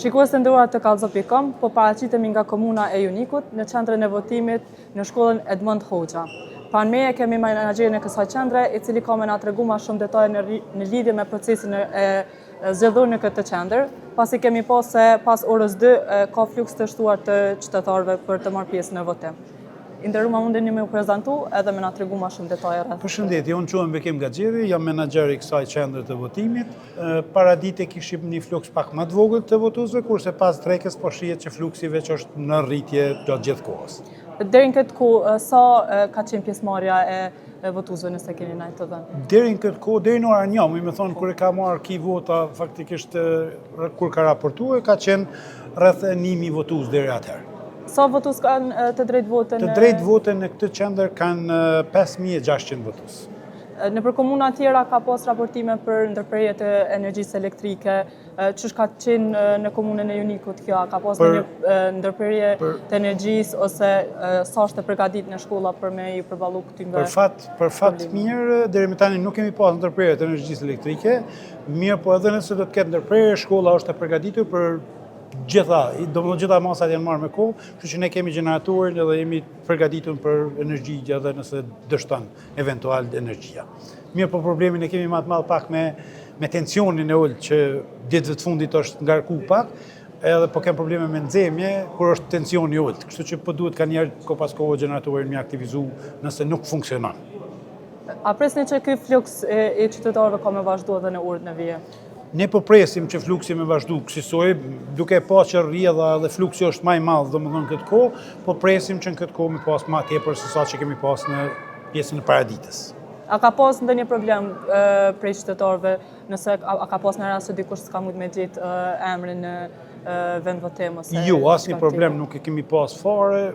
Shikues të nderuar të Kallzo.com, po paraqitemi nga komuna e Junikut në qendrën e votimit në shkollën Edmond Hoxha. Pranë meje kemi menaxherin e kësaj qendre, i cili ka më na tregu më shumë detaje në lidhje me procesin e zgjedhur në këtë qendër, pasi kemi pas se pas orës 2 ka fluks të shtuar të qytetarëve për të marrë pjesë në votim. I nderuar, mundeni me u prezantu edhe me na tregu më shumë detaje rreth. Përshëndetje, unë quhem Bekim Gaxhiri, jam menaxher i kësaj qendre të votimit. Para dite kishim një fluks pak më të vogël të votuesve, kurse pas drekës po shihet që fluksi veç është në rritje gjatë gjithë kohës. Deri në këtë kohë, sa ka qenë pjesëmarrja e votuesve nëse keni ndaj të dhënë? Deri në këtë kohë, deri në orën 1, më thonë kur e ka marrë ki vota, faktikisht kur ka raportuar, ka qenë rreth 1000 votues deri atëherë. Sa votues kanë të drejtë vote? Të drejtë vote në këtë qendër kanë 5600 votues. Nëpër komuna tjera ka pas raportime për ndërprerje të energjisë elektrike. Ç'është ka qenë në komunën e Junikut kjo? Ka pas një ndërprerje të energjisë ose sa është e përgatitur në shkolla për me i përballu këtyre? Për fat mirë, deri më tani nuk kemi pas ndërprerje të energjisë elektrike, mirë po edhe nëse do të ketë ndërprerje, shkolla është e përgatitur për gjitha masat janë marrë me kohë, kështu që ne kemi gjeneratorin edhe jemi përgatitur për energji edhe nëse dështon eventual energjia. Mirë, po problemin e kemi më të madh pak me tensionin e ulët që ditëve të fundit është ngarku pak, edhe po kem probleme me nxemje kur është tensioni i ulët. Kështu që po duhet ka njerë ko pas kohë gjeneratorin me aktivizu nëse nuk funksionon. A presni që ky fluks i qytetarëve ka me vazhdu edhe në orët në vije? Ne po presim që fluksi me vazhdu kësaj, duke pas që rrjedha dhe fluksi është më i madh domethënë këtë kohë, po presim që në këtë kohë me pas më tepër se sa që kemi pas në pjesën e paraditës. A ka pas ndonjë problem prej qytetarëve, nëse a ka pas në rast se dikush s'ka mujt me gjetë emrin në vend votim ose? Jo, asnjë problem nuk e kemi pas fare.